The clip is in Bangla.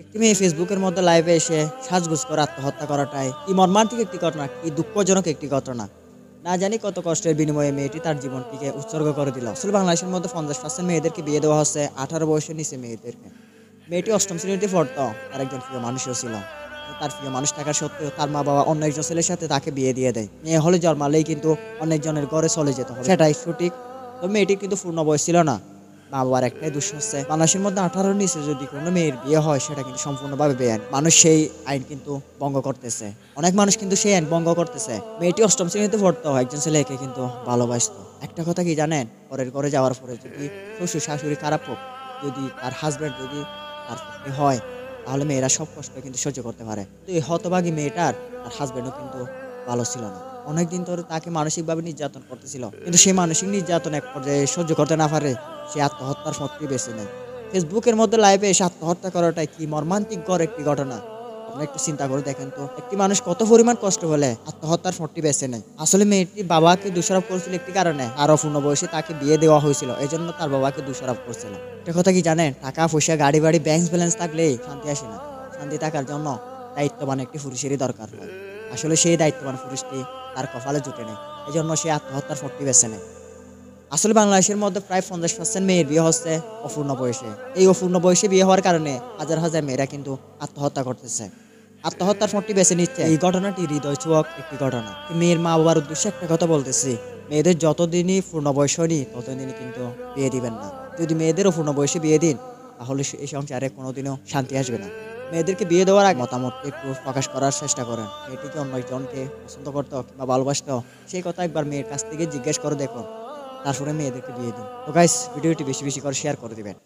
একটি মেয়ে ফেসবুকের মধ্যে লাইভে এসে সাজগোজ করে আত্মহত্যা করাটাই কি মর্মান্তিক একটি ঘটনা, কি দুঃখজনক একটি ঘটনা। না জানি কত কষ্টের বিনিময়ে মেয়েটি তার জীবনটিকে উৎসর্গ করে দিল। আসলে বাংলাদেশের মধ্যে 50% মেয়েদেরকে বিয়ে দেওয়া হচ্ছে 18 বয়সের নিচে মেয়েদেরকে। মেয়েটি অষ্টম শ্রেণীতে পড়তো, তার একজন প্রিয় মানুষও ছিল। তার প্রিয় মানুষ থাকা সত্ত্বেও তার মা বাবা অন্য একজন ছেলের সাথে তাকে বিয়ে দিয়ে দেয়। মেয়ে হলে জন্মালেই কিন্তু অনেকজনের ঘরে চলে যেতে হবে, সেটাই সঠিক। তো মেয়েটির কিন্তু পূর্ণ বয়স ছিল না। মা বাবার একটাই দোষ হচ্ছে, বাংলাদেশের মধ্যে 18-র নিচে যদি কোনো মেয়ের বিয়ে হয় সেটা কিন্তু সম্পূর্ণভাবে বেআইন। মানুষ সেই আইন কিন্তু ভঙ্গ করতেছে, অনেক মানুষ কিন্তু সেই আইন ভঙ্গ করতেছে। মেয়েটি অষ্টম শ্রেণীতে পড়তো, একজন ছেলেকে কিন্তু ভালোবাসতো। একটা কথা কি জানেন, পরের ঘরে যাওয়ার পরে যদি শ্বশুর শাশুড়ি খারাপ হোক, যদি তার হাজব্যান্ড যদি তার পক্ষে হয়, তাহলে মেয়েরা সব কষ্ট কিন্তু সহ্য করতে পারে। তো এই হতভাগী মেয়েটার তার হাজব্যান্ডও কিন্তু ভালো ছিল না। অনেকদিন ধরে তাকে মানসিকভাবে নির্যাতন করতেছিল, কিন্তু সেই মানসিক নির্যাতন এক পর্যায়ে সহ্য করতে না পারে সে আত্মহত্যার পথটি বেছে নেয়। ফেসবুকের মধ্যে লাইভে এসে আত্মহত্যা করাটাই কি মর্মান্তিক একটি ঘটনা। আপনি একটু চিন্তা করে দেখেন তো, একটি মানুষ কত পরিমাণ কষ্ট হলে আত্মহত্যার পথটি বেছে নেয়। আসলে মেয়েটি বাবাকে দোষারোপ করেছিল একটি কারণে, তার অপূর্ণ বয়সে তাকে বিয়ে দেওয়া হয়েছিল, এই জন্য তার বাবাকে দোষারোপ করছিল। একটা কথা কি জানেন, টাকা পয়সা গাড়ি বাড়ি ব্যাংক ব্যালেন্স থাকলেই শান্তি আসে না। শান্তি থাকার জন্য দায়িত্ববান একটি পুরুষেরই দরকার হয়। আসলে সেই দায়িত্ববান পুরুষটি তার কপালে জুটে নেয়, এই জন্য সে আত্মহত্যার পথটি বেছে নেয়। আসলে বাংলাদেশের মধ্যে প্রায় 50% মেয়ের বিয়ে হচ্ছে অপূর্ণ বয়সে। এই অপূর্ণ বয়সে বিয়ে হওয়ার কারণে হাজার হাজার মেয়েরা কিন্তু আত্মহত্যা করতেছে, আত্মহত্যার পথটি বেছে নিচ্ছে। এই ঘটনাটি হৃদয় ছোঁয়াক একটি ঘটনা। মেয়ের মা বাবার উদ্দেশ্যে একটা কথা বলতেছি, মেয়েদের যতদিনই পূর্ণ বয়স হয়নি ততদিনই কিন্তু বিয়ে দিবেন না। যদি মেয়েদেরও পূর্ণ বয়সে বিয়ে দিন, তাহলে এই সংসারে কোনোদিনও শান্তি আসবে না। মেয়েদেরকে বিয়ে দেওয়ার আগে মতামত একটু প্রকাশ করার চেষ্টা করেন। মেয়েটিকে অন্য একজনকে পছন্দ করতো কিংবা ভালোবাসতো, সেই কথা একবার মেয়ের কাছ থেকে জিজ্ঞেস করে দেখুন, তারপরে মেয়েদেরকে বিয়ে দিন। তো গাইস, ভিডিওটি বেশি বেশি করে শেয়ার করে দিবেন।